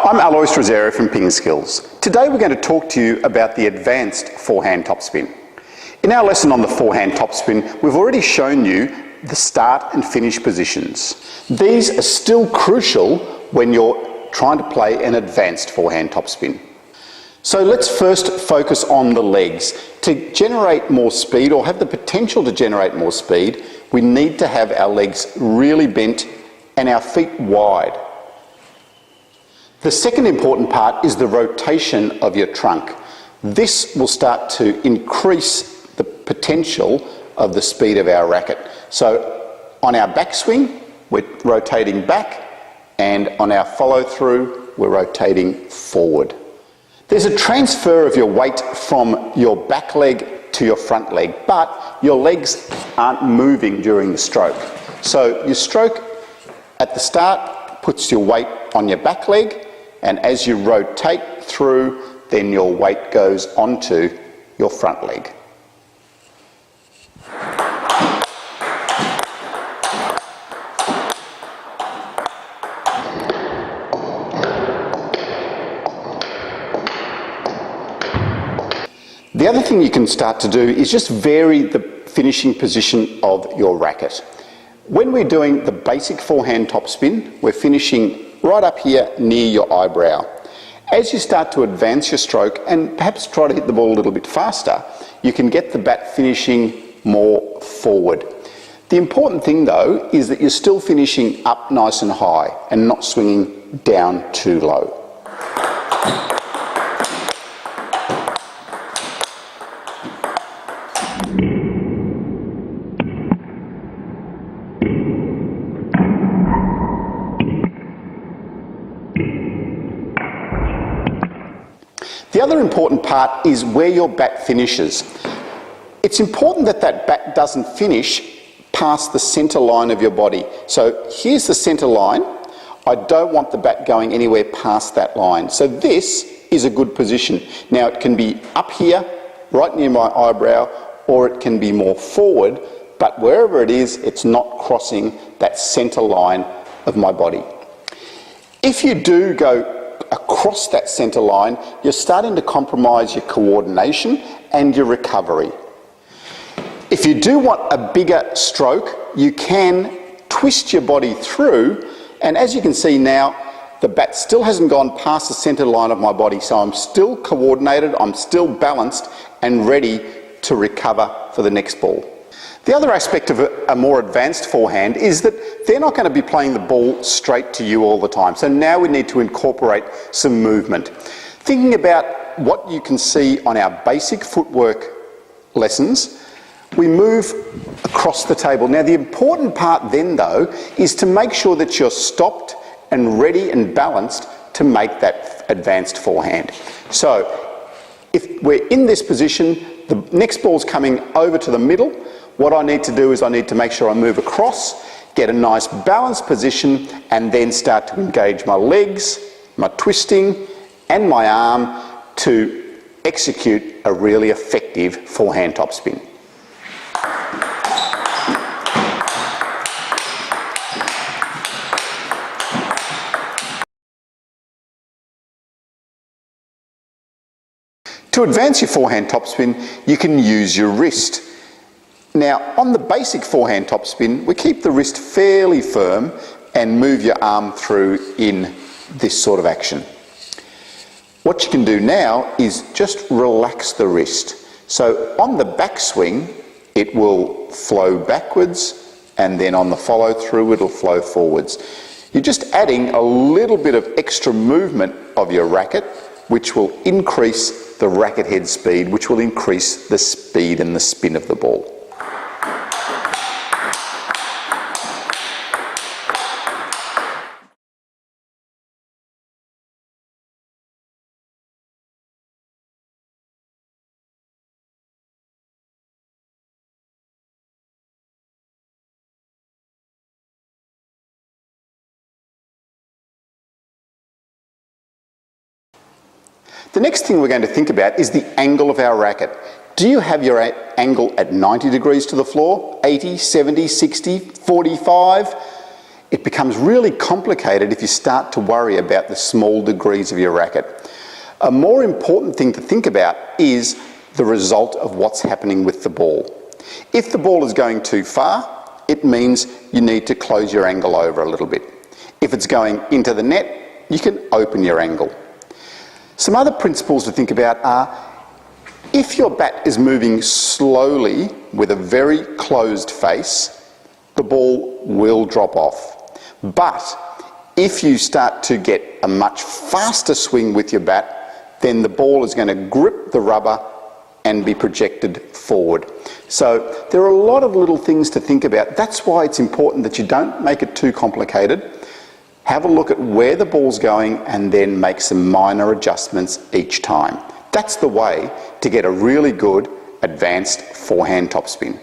I'm Alois Rosario from PingSkills. Today we're going to talk to you about the advanced forehand topspin. In our lesson on the forehand topspin, we've already shown you the start and finish positions. These are still crucial when you're trying to play an advanced forehand topspin. So let's first focus on the legs. To generate more speed, or have the potential to generate more speed, we need to have our legs really bent and our feet wide. The second important part is the rotation of your trunk. This will start to increase the potential of the speed of our racket. So on our backswing, we're rotating back, and on our follow through, we're rotating forward. There's a transfer of your weight from your back leg to your front leg, but your legs aren't moving during the stroke. So your stroke at the start puts your weight on your back leg, and as you rotate through, then your weight goes onto your front leg. The other thing you can start to do is just vary the finishing position of your racket. When we're doing the basic forehand topspin, we're finishing right up here near your eyebrow. As you start to advance your stroke and perhaps try to hit the ball a little bit faster, you can get the bat finishing more forward. The important thing though is that you're still finishing up nice and high and not swinging down too low. The other important part is where your bat finishes. It's important that that bat doesn't finish past the centre line of your body. So here's the centre line. I don't want the bat going anywhere past that line. So this is a good position. Now it can be up here, right near my eyebrow, or it can be more forward, but wherever it is, it's not crossing that centre line of my body. If you do go across that centre line, you're starting to compromise your coordination and your recovery. If you do want a bigger stroke, you can twist your body through, and as you can see now, the bat still hasn't gone past the centre line of my body, so I'm still coordinated, I'm still balanced and ready to recover for the next ball. The other aspect of a more advanced forehand is that they're not going to be playing the ball straight to you all the time. So now we need to incorporate some movement. Thinking about what you can see on our basic footwork lessons, we move across the table. Now the important part then though is to make sure that you're stopped and ready and balanced to make that advanced forehand. So if we're in this position, the next ball's coming over to the middle. What I need to do is I need to make sure I move across, get a nice balanced position, and then start to engage my legs, my twisting, and my arm to execute a really effective forehand topspin. To advance your forehand topspin, you can use your wrist. Now, on the basic forehand topspin, we keep the wrist fairly firm and move your arm through in this sort of action. What you can do now is just relax the wrist. So on the backswing, it will flow backwards, and then on the follow through, it'll flow forwards. You're just adding a little bit of extra movement of your racket, which will increase the racket head speed, which will increase the speed and the spin of the ball. The next thing we're going to think about is the angle of our racket. Do you have your angle at 90 degrees to the floor, 80, 70, 60, 45? It becomes really complicated if you start to worry about the small degrees of your racket. A more important thing to think about is the result of what's happening with the ball. If the ball is going too far, it means you need to close your angle over a little bit. If it's going into the net, you can open your angle. Some other principles to think about are, if your bat is moving slowly with a very closed face, the ball will drop off. But if you start to get a much faster swing with your bat, then the ball is going to grip the rubber and be projected forward. So there are a lot of little things to think about. That's why it's important that you don't make it too complicated. Have a look at where the ball's going and then make some minor adjustments each time. That's the way to get a really good advanced forehand topspin.